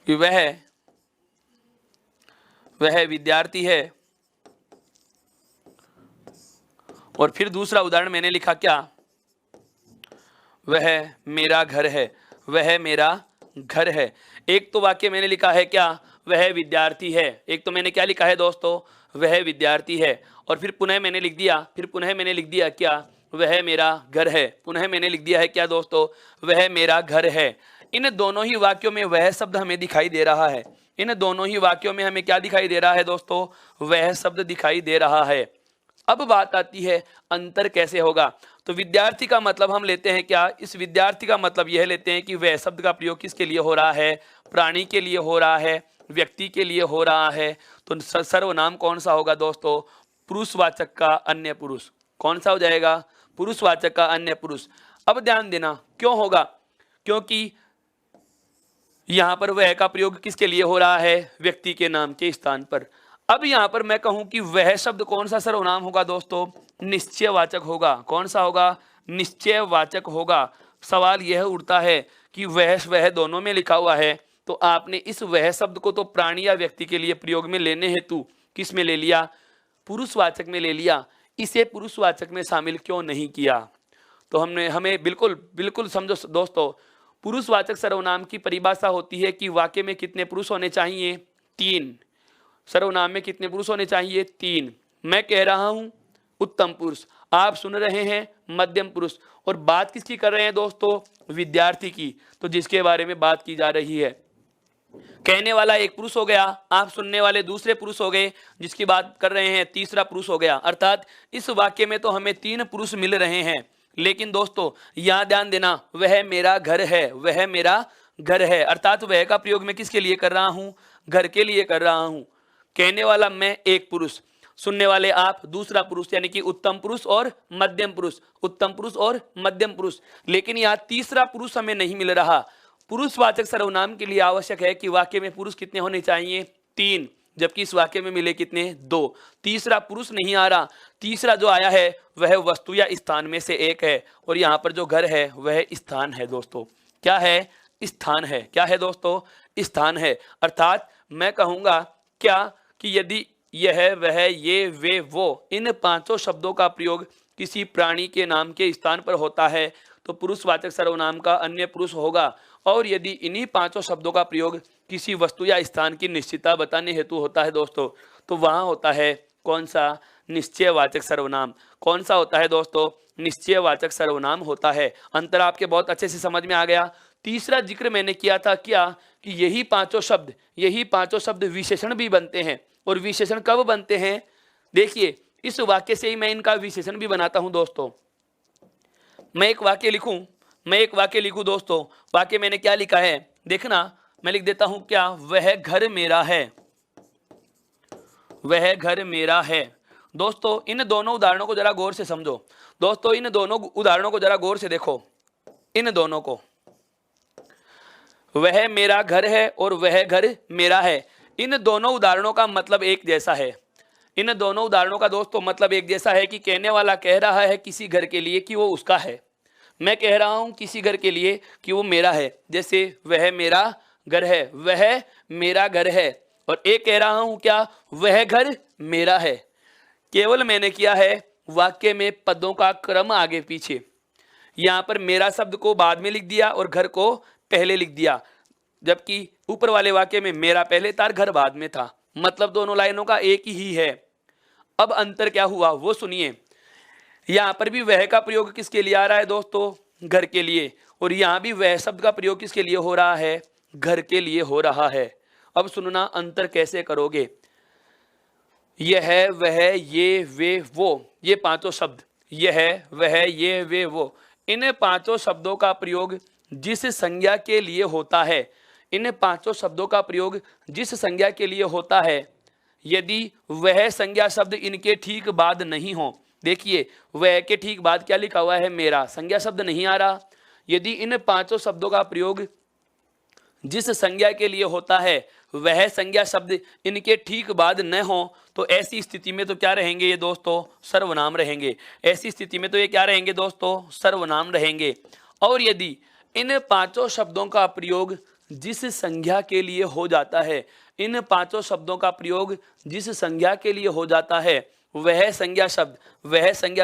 कि वह विद्यार्थी है, और फिर दूसरा उदाहरण मैंने लिखा क्या? वह मेरा घर है, वह मेरा घर है। एक तो वाक्य मैंने लिखा है क्या? वह विद्यार्थी है। एक तो मैंने क्या लिखा है दोस्तों? वह विद्यार्थी है। और फिर पुनः मैंने लिख दिया क्या? वह मेरा घर है। पुनः मैंने लिख दिया है क्या दोस्तों? वह मेरा घर है। इन दोनों ही वाक्यों में वह शब्द हमें दिखाई दे रहा है। इन दोनों ही वाक्यों में हमें क्या दिखाई दे रहा है दोस्तों? वह शब्द दिखाई दे रहा है। अब बात आती है अंतर कैसे होगा। तो विद्यार्थी का मतलब हम लेते हैं क्या? इस विद्यार्थी का मतलब यह लेते हैं कि वह शब्द का प्रयोग किसके लिए हो रहा है? प्राणी के लिए हो रहा है, व्यक्ति के लिए हो रहा है। तो सर्वनाम कौन सा होगा दोस्तों? पुरुषवाचक का अन्य पुरुष। कौन सा हो जाएगा? पुरुषवाचक का अन्य पुरुष। अब ध्यान देना, क्यों होगा? क्योंकि यहां पर वह का प्रयोग किसके लिए हो रहा है? व्यक्ति के नाम के स्थान पर। अब यहां पर मैं कहूं कि वह शब्द कौन सा सर्वनाम होगा दोस्तों? निश्चयवाचक होगा। कौन सा होगा? निश्चयवाचक होगा। सवाल यह उठता है कि वह दोनों में लिखा हुआ है, तो आपने इस वह शब्द को तो प्राणी या व्यक्ति के लिए प्रयोग में लेने हेतु किस में ले लिया? पुरुषवाचक में ले लिया। इसे पुरुषवाचक में शामिल क्यों नहीं किया? तो हमें बिल्कुल समझो दोस्तों, पुरुषवाचक सर्वनाम की परिभाषा होती है कि वाक्य में कितने पुरुष होने चाहिए? 3। सर्वनाम में कितने पुरुष होने चाहिए? 3। मैं कह रहा हूं उत्तम पुरुष, आप सुन रहे हैं मध्यम पुरुष। और बात किसकी कर रहे हैं दोस्तों? विद्यार्थी की। तो जिसके बारे में बात की जा रही है, कहने वाला एक पुरुष हो गया, आप सुनने वाले दूसरे पुरुष हो गए, जिसकी बात कर रहे हैं तीसरा पुरुष हो गया। अर्थात इस वाक्य में तो हमें 3 पुरुष मिल रहे हैं। लेकिन दोस्तों यहां ध्यान देना, वह मेरा घर है, वह मेरा घर है। अर्थात वह का प्रयोग मैं किसके लिए कर रहा हूं? घर के लिए कर रहा हूं। कहने वाला मैं एक पुरुष, सुनने वाले आप दूसरा पुरुष, यानी कि उत्तम पुरुष और मध्यम पुरुष, उत्तम पुरुष और मध्यम पुरुष। लेकिन यहाँ तीसरा पुरुष हमें नहीं मिल रहा। पुरुषवाचक सर्वनाम के लिए आवश्यक है कि वाक्य में पुरुष कितने होने चाहिए? 3, जबकि इस वाक्य में मिले कितने? 2। तीसरा पुरुष नहीं आ रहा। तीसरा जो आया है वह वस्तु या स्थान में से एक है, और यहाँ पर जो घर है वह स्थान है दोस्तों। क्या है? स्थान है। क्या है दोस्तों? स्थान है। अर्थात मैं कहूंगा क्या कि यदि यह, वह, ये, वे, वो, इन 5 शब्दों का प्रयोग किसी प्राणी के नाम के स्थान पर होता है तो पुरुषवाचक सर्वनाम का अन्य पुरुष होगा। और यदि इन्हीं 5 शब्दों का प्रयोग किसी वस्तु या स्थान की निश्चितता बताने हेतु होता है दोस्तों, तो वहां होता है कौन सा? निश्चयवाचक सर्वनाम। कौन सा होता है दोस्तों? निश्चयवाचक सर्वनाम होता है। अंतर आपके बहुत अच्छे से समझ में आ गया। तीसरा जिक्र मैंने किया था क्या? कि यही पांचों शब्द विशेषण भी बनते हैं। और विशेषण कब बनते हैं? देखिए, इस वाक्य से ही मैं इनका विशेषण भी बनाता हूं दोस्तों। मैं एक वाक्य लिखूं दोस्तों। वाक्य मैंने क्या लिखा है देखना, मैं लिख देता हूं क्या? वह घर मेरा है, वह घर मेरा है। दोस्तों इन दोनों उदाहरणों को जरा गौर से समझो। दोस्तों इन दोनों उदाहरणों को जरा गौर से देखो। इन दोनों को, वह मेरा घर है और वह घर मेरा है, इन दोनों उदाहरणों का मतलब एक जैसा है। इन दोनों उदाहरणों का दोस्तों मतलब एक जैसा है कि कहने वाला कह रहा है किसी घर के लिए कि वो उसका है, मैं कह रहा हूं किसी घर के लिए कि वो मेरा है। जैसे वह मेरा घर है, वह मेरा घर है, और एक कह रहा हूं क्या? वह घर मेरा है। केवल मैंने किया है वाक्य में पदों का क्रम आगे पीछे। यहां पर मेरा शब्द को बाद में लिख दिया और घर को पहले लिख दिया। जबकि ऊपर वाले वाक्य में मेरा पहले था घर बाद में था, मतलब दोनों लाइनों का एक ही है। अब अंतर क्या हुआ वो सुनिए। यहां पर भी वह का प्रयोग किसके लिए आ रहा है दोस्तों, घर के लिए, और यहां भी वह शब्द का प्रयोग किसके लिए हो रहा है, घर के लिए हो रहा है। अब सुनना अंतर कैसे करोगे। यह वह ये वे वो, ये पांचों शब्द, यह वह ये वे वो, इन पांचों शब्दों का प्रयोग जिस संज्ञा के लिए होता है, इन पांचों शब्दों का प्रयोग जिस संज्ञा के लिए होता है, यदि वह संज्ञा शब्द इनके ठीक बाद नहीं हो, देखिए वह के ठीक बाद क्या लिखा हुआ है, मेरा, संज्ञा शब्द नहीं आ रहा। यदि इन पांचों शब्दों का प्रयोग जिस संज्ञा के लिए होता है वह संज्ञा शब्द इनके ठीक बाद न हो, तो ऐसी स्थिति में तो क्या रहेंगे ये दोस्तों, सर्वनाम रहेंगे। ऐसी स्थिति में तो ये क्या रहेंगे दोस्तों, सर्वनाम रहेंगे। और यदि इन पांचों शब्दों का प्रयोग जिस संज्ञा के लिए हो जाता है, इन पांचों शब्दों का प्रयोग जिस संज्ञा के लिए हो जाता है, वह संज्ञा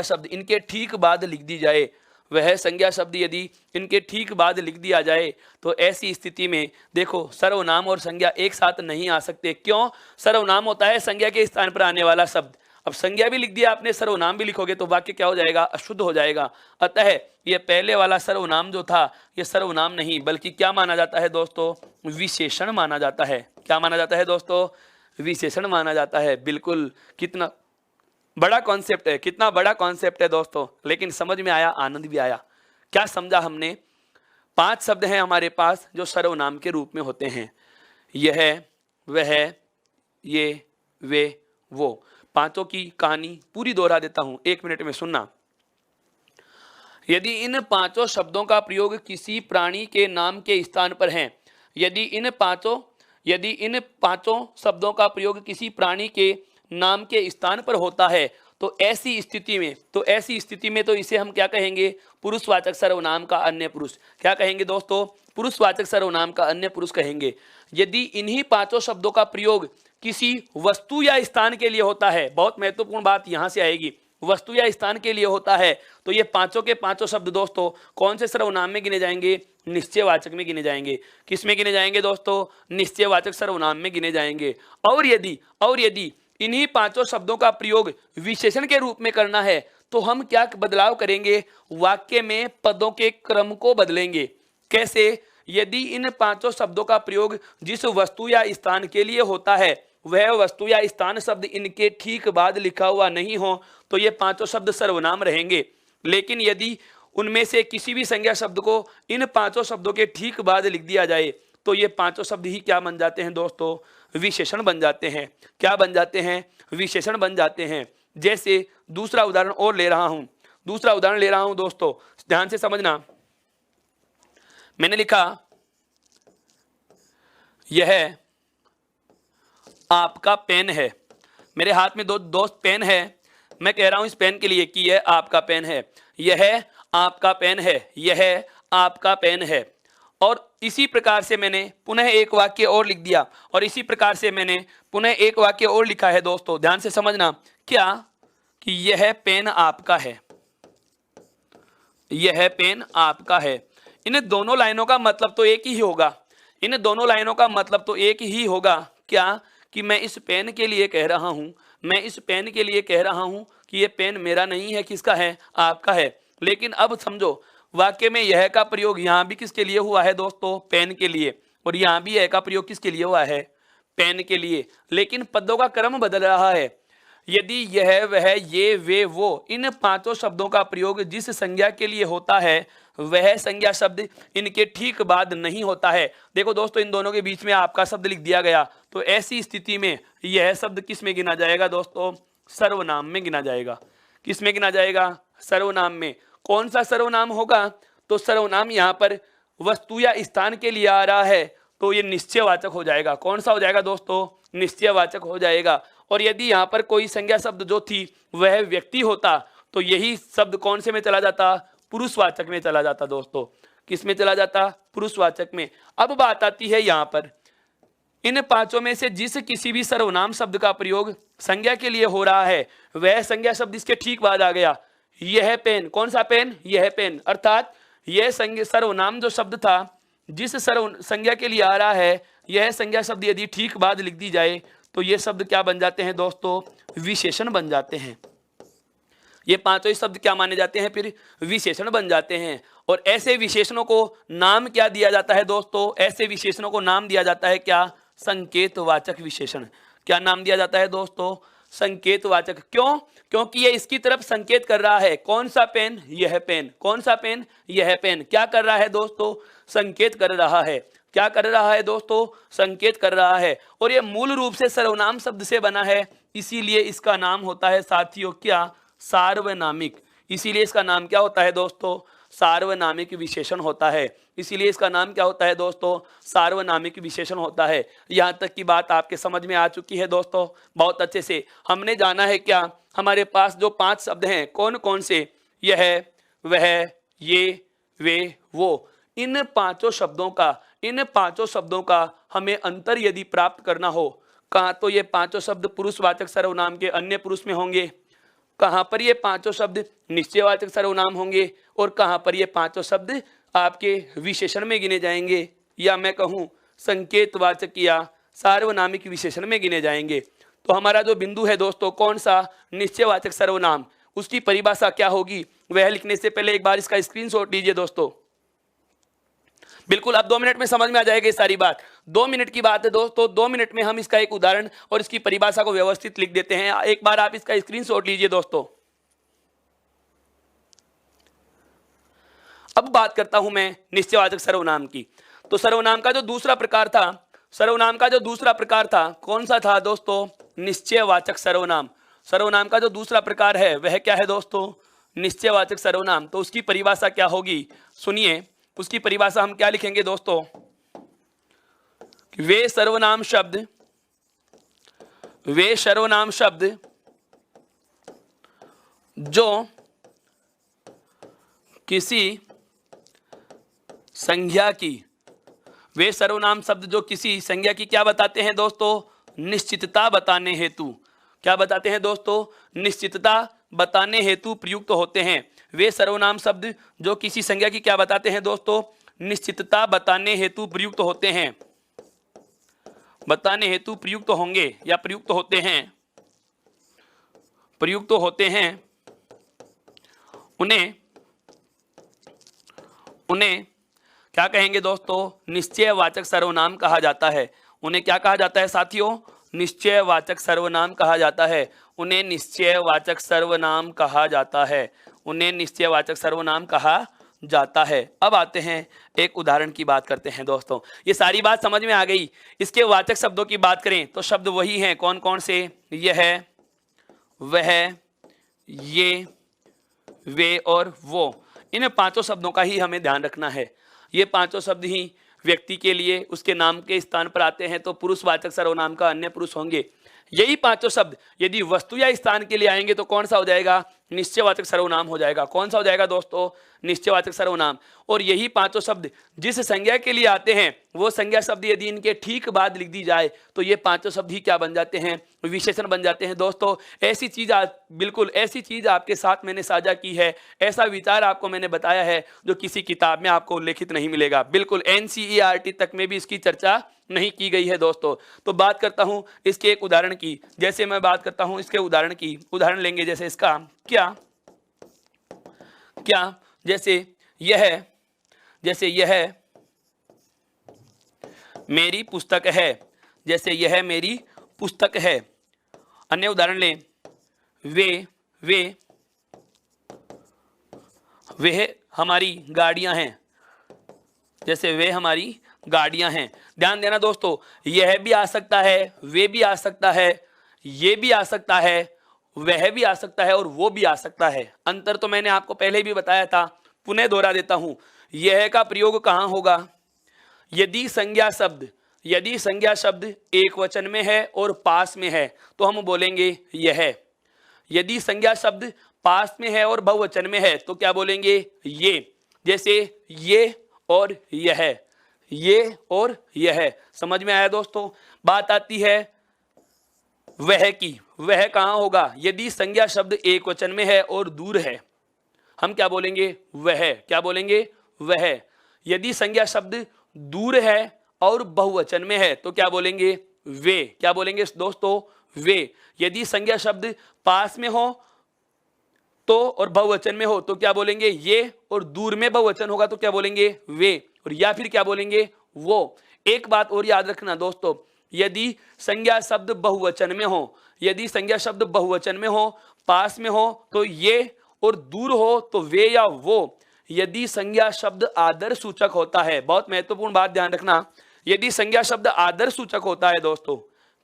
शब्द इनके ठीक बाद लिख दी जाए, वह संज्ञा शब्द यदि इनके ठीक बाद लिख दिया जाए, तो ऐसी स्थिति में देखो सर्वनाम और संज्ञा एक साथ नहीं आ सकते। क्यों, सर्वनाम होता है संज्ञा के स्थान पर आने वाला शब्द। अब संज्ञा भी लिख दिया आपने, सर्वनाम भी लिखोगे तो वाक्य क्या हो जाएगा, अशुद्ध हो जाएगा। अतः ये पहले वाला सर्वनाम जो था ये सर्वनाम नहीं बल्कि क्या माना जाता है दोस्तों, विशेषण माना जाता है। क्या माना जाता है दोस्तों, विशेषण माना जाता है। बिल्कुल, कितना बड़ा कॉन्सेप्ट है, कितना बड़ा कॉन्सेप्ट है दोस्तों, लेकिन समझ में आया, आनंद भी आया। क्या समझा हमने, 5 शब्द हैं हमारे पास जो सर्वनाम के रूप में होते हैं, यह वह ये वे वो। पांचों की कहानी पूरी दोहरा देता हूं, 1 मिनट में सुनना। यदि इन पांचों शब्दों का प्रयोग किसी प्राणी के नाम के स्थान पर है, यदि इन पांचों शब्दों का प्रयोग किसी प्राणी के नाम के स्थान पर होता है, तो ऐसी स्थिति में तो इसे हम क्या कहेंगे, पुरुषवाचक सर्वनाम का अन्य पुरुष। क्या कहेंगे दोस्तों, पुरुषवाचक सर्वनाम का अन्य पुरुष कहेंगे। यदि इन्हीं पांचों शब्दों का प्रयोग किसी वस्तु या स्थान के लिए होता है, बहुत महत्वपूर्ण बात यहां से आएगी, वस्तु या स्थान के लिए होता है, तो ये पांचों के पांचों शब्द दोस्तों कौन से सर्वनाम में गिने जाएंगे, निश्चयवाचक में गिने जाएंगे। किस में गिने जाएंगे दोस्तों, निश्चयवाचक सर्वनाम में गिने जाएंगे। और यदि इन्हीं पांचों शब्दों का प्रयोग विशेषण के रूप में करना है, तो हम क्या बदलाव करेंगे, वाक्य में पदों के क्रम को बदलेंगे। कैसे, यदि इन पांचों शब्दों का प्रयोग जिस वस्तु या स्थान के लिए होता है, वह वस्तु या स्थान शब्द इनके ठीक बाद लिखा हुआ नहीं हो, तो ये पांचों शब्द सर्वनाम रहेंगे। लेकिन यदि उनमें से किसी भी संज्ञा शब्द को इन पांचों शब्दों के ठीक बाद लिख दिया जाए, तो ये पांचों शब्द ही क्या बन जाते हैं दोस्तों, विशेषण बन जाते हैं। क्या बन जाते हैं, विशेषण बन जाते हैं। जैसे दूसरा उदाहरण और ले रहा हूं दोस्तों, ध्यान से समझना। मैंने लिखा यह आपका पेन है, मेरे हाथ में दो पेन है, मैं कह रहा हूं इस पेन के लिए कि यह आपका पेन है, यह आपका पेन है, यह आपका पेन है। और इसी प्रकार से मैंने पुनः एक वाक्य और लिख दिया, और इसी प्रकार से मैंने पुनः एक वाक्य और लिखा है दोस्तों, ध्यान से समझना। क्या, कि यह पेन आपका है, यह पेन आपका है। इन दोनों लाइनों का मतलब तो एक ही होगा, इन दोनों लाइनों का मतलब तो एक ही होगा। क्या, कि मैं इस पेन के लिए कह रहा हूं, मैं इस पेन के लिए कह रहा हूं कि यह पेन मेरा नहीं है, किसका है, आपका है। लेकिन अब समझो, वाक्य में यह का प्रयोग यहां भी किसके लिए हुआ है दोस्तों, पेन के लिए, और यहां भी यह का प्रयोग किसके लिए हुआ है, पेन के लिए। लेकिन पदों का क्रम बदल रहा है। यदि यह वह ये वे वो, इन पांचों शब्दों का प्रयोग जिस संज्ञा के लिए होता है, वह संज्ञा शब्द इनके ठीक बाद नहीं होता है। देखो दोस्तों, इन दोनों के बीच में आपका शब्द लिख दिया गया, तो ऐसी स्थिति में यह शब्द किस में गिना जाएगा दोस्तों, सर्वनाम में गिना जाएगा। किस में गिना जाएगा, सर्वनाम में। कौन सा सर्वनाम होगा, तो सर्वनाम यहाँ पर वस्तु या स्थान के लिए आ रहा है, तो ये निश्चयवाचक हो जाएगा। कौन सा हो जाएगा दोस्तों, निश्चयवाचक हो जाएगा। और यदि यहाँ पर कोई संज्ञा शब्द जो थी वह व्यक्ति होता, तो यही शब्द कौन से में चला जाता, पुरुषवाचक में चला जाता दोस्तों। किस में चला जाता, पुरुषवाचक में। अब बात आती है यहाँ पर, इन पांचों में से जिस किसी भी सर्वनाम शब्द का प्रयोग संज्ञा के लिए हो रहा है, वह संज्ञा शब्द इसके ठीक बाद आ गया। यह पेन, कौन सा पेन, यह पेन, अर्थात यह सर्वनाम जो शब्द था जिस सर्व संज्ञा के लिए आ रहा है यह संज्ञा शब्द यदि ठीक बाद लिख दी जाए तो ये शब्द क्या बन जाते हैं दोस्तों, विशेषण बन जाते हैं। ये पांचों ही शब्द क्या माने जाते हैं, फिर विशेषण बन जाते हैं। और ऐसे विशेषणों को नाम क्या दिया जाता है दोस्तों, ऐसे विशेषणों को नाम दिया जाता है क्या, संकेतवाचक विशेषण। क्या नाम दिया जाता है दोस्तों, संकेतवाचक। क्यों, क्योंकि ये इसकी तरफ संकेत कर रहा है। कौन सा पेन, यह पेन। कौन सा पेन, यह पेन। क्या कर रहा है दोस्तों, संकेत कर रहा है। क्या कर रहा है दोस्तों, संकेत कर रहा है। और ये मूल रूप से सर्वनाम शब्द से बना है, इसीलिए इसका नाम होता है साथियों क्या, सार्वनामिक। इसीलिए इसका नाम क्या होता है दोस्तों, सार्वनामिक विशेषण होता है। इसीलिए इसका नाम क्या होता है दोस्तों, सार्वनामिक विशेषण होता है। यहाँ तक की बात आपके समझ में आ चुकी है दोस्तों, बहुत अच्छे से। हमने जाना है क्या, हमारे पास जो 5 शब्द हैं कौन कौन से, यह, वह, ये, वे, वो। इन पांचों शब्दों का हमें अंतर यदि प्राप्त करना हो, कहाँ तो ये पांचों शब्द पुरुषवाचक सर्वनाम के अन्य पुरुष में होंगे, कहाँ पर ये पांचों शब्द निश्चयवाचक सर्वनाम होंगे, और कहाँ पर ये पांचों शब्द आपके विशेषण में गिने जाएंगे, या मैं कहूँ संकेतवाचक या सार्वनामिक विशेषण में गिने जाएंगे। तो हमारा जो बिंदु है दोस्तों, कौन सा, निश्चयवाचक सर्वनाम, उसकी परिभाषा क्या होगी, वह लिखने से पहले एक बार इसका स्क्रीनशॉट लीजिए दोस्तों। बिल्कुल, अब 2 मिनट में समझ में आ जाएगी सारी बात। 2 मिनट की बात है दोस्तों, 2 मिनट में हम इसका एक उदाहरण और इसकी परिभाषा को व्यवस्थित लिख देते हैं। एक बार आप इसका स्क्रीनशॉट लीजिए दोस्तों। अब बात करता हूं मैं निश्चयवाचक सर्वनाम की। तो सर्वनाम का जो दूसरा प्रकार था, कौन सा था दोस्तों, निश्चयवाचक सर्वनाम। सर्वनाम का जो दूसरा प्रकार है वह क्या है दोस्तों, निश्चयवाचक सर्वनाम। तो उसकी परिभाषा क्या होगी, सुनिए। उसकी परिभाषा हम क्या लिखेंगे दोस्तों, वे सर्वनाम शब्द जो किसी संज्ञा की, वे सर्वनाम शब्द जो किसी संज्ञा की क्या बताते हैं दोस्तों, निश्चितता बताने हेतु। क्या बताते हैं दोस्तों, निश्चितता बताने हेतु प्रयुक्त होते हैं। वे सर्वनाम शब्द जो किसी संज्ञा की क्या बताते हैं दोस्तों, निश्चितता बताने हेतु प्रयुक्त होते हैं, बताने हेतु प्रयुक्त होंगे या प्रयुक्त होते हैं, उन्हें क्या कहेंगे दोस्तों, निश्चयवाचक सर्वनाम कहा जाता है। उन्हें क्या कहा जाता है साथियों, निश्चयवाचक सर्वनाम कहा जाता है। उन्हें निश्चयवाचक सर्वनाम कहा जाता है। उन्हें निश्चयवाचक सर्वनाम कहा जाता है। अब आते हैं एक उदाहरण की बात करते हैं दोस्तों। ये सारी बात समझ में आ गई। इसके वाचक शब्दों की बात करें तो शब्द वही हैं, कौन कौन से, यह, वह, ये, वे और वो। इन पांचों शब्दों का ही हमें ध्यान रखना है। ये पांचों शब्द ही व्यक्ति के लिए उसके नाम के स्थान पर आते हैं तो पुरुषवाचक सर्वनाम का अन्य पुरुष होंगे। यही पांचों शब्द यदि वस्तु या स्थान के लिए आएंगे तो कौन सा हो जाएगा, निश्चयवाचक सर्वनाम हो जाएगा। कौन सा हो जाएगा दोस्तों, निश्चयवाचक सर्वनाम। और यही पांचों शब्द जिस संज्ञा के लिए आते हैं वो संज्ञा शब्द यदि इनके ठीक बाद लिख दी जाए तो ये पांचों शब्द ही क्या बन जाते हैं, विशेषण बन जाते हैं दोस्तों। ऐसी चीज बिल्कुल ऐसी चीज आपके साथ मैंने साझा की है, ऐसा विचार आपको मैंने बताया है जो किसी किताब में आपको उल्लेखित नहीं मिलेगा। बिल्कुल NCERT तक में भी इसकी चर्चा नहीं की गई है दोस्तों। तो बात करता हूं इसके एक उदाहरण की। जैसे मैं बात करता हूं इसके उदाहरण की, उदाहरण लेंगे जैसे इसका क्या, जैसे यह मेरी पुस्तक है, जैसे यह मेरी पुस्तक है। अन्य उदाहरण लें, वे हमारी गाड़ियां हैं, जैसे वे हमारी गाड़ियां हैं। ध्यान देना दोस्तों, यह भी आ सकता है, वे भी आ सकता है, ये भी आ सकता है, वह भी आ सकता है और वो भी आ सकता है। अंतर तो मैंने आपको पहले भी बताया था, पुनः दोहरा देता हूं। यह का प्रयोग कहां होगा, यदि संज्ञा शब्द एक वचन में है और पास में है तो हम बोलेंगे यह। यदि संज्ञा शब्द पास में है और बहुवचन में है तो क्या बोलेंगे, ये। जैसे ये और यह, ये और यह। समझ में आया दोस्तों। बात आती है वह की। वह कहां होगा, यदि संज्ञा शब्द एक वचन में है और दूर है हम क्या बोलेंगे, वह। क्या बोलेंगे, वह। यदि संज्ञा शब्द दूर है और बहुवचन में है तो क्या बोलेंगे? वे। क्या बोलेंगे दोस्तों? वे। यदि संज्ञा शब्द पास में हो तो और बहुवचन में हो तो क्या बोलेंगे? ये। और दूर में बहुवचन होगा तो क्या बोलेंगे? वे। और या फिर क्या बोलेंगे? वो। एक बात और याद रखना दोस्तों, यदि संज्ञा शब्द बहुवचन में हो, यदि संज्ञा शब्द बहुवचन में हो, पास में हो तो ये, और दूर हो तो वे या वो। यदि संज्ञा शब्द आदर सूचक होता है, बहुत महत्वपूर्ण बात ध्यान रखना, यदि संज्ञा शब्द आदर सूचक होता है दोस्तों,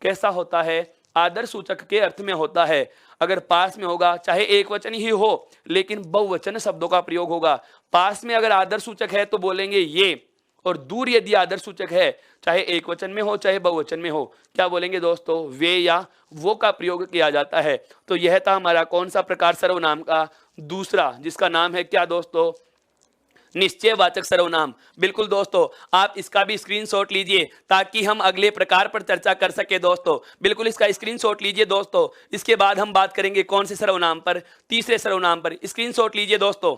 कैसा होता है? आदर सूचक के अर्थ में होता है। अगर पास में होगा, चाहे एक वचन ही हो लेकिन बहुवचन शब्दों का प्रयोग होगा। पास में अगर आदर सूचक है तो बोलेंगे ये, और दूर यदि आदर सूचक है, चाहे एक वचन में हो चाहे बहुवचन में हो, क्या बोलेंगे दोस्तों? वे या वो का प्रयोग किया जाता है। तो यह था हमारा कौन सा प्रकार सर्वनाम का? दूसरा, जिसका नाम है क्या दोस्तों? निश्चयवाचक सर्वनाम। बिल्कुल दोस्तों, आप इसका भी स्क्रीनशॉट लीजिए ताकि हम अगले प्रकार पर चर्चा कर सके दोस्तों। बिल्कुल इसका स्क्रीनशॉट लीजिए दोस्तों। इसके बाद हम बात करेंगे कौन से सर्वनाम पर? तीसरे सर्वनाम पर। स्क्रीनशॉट लीजिए दोस्तों।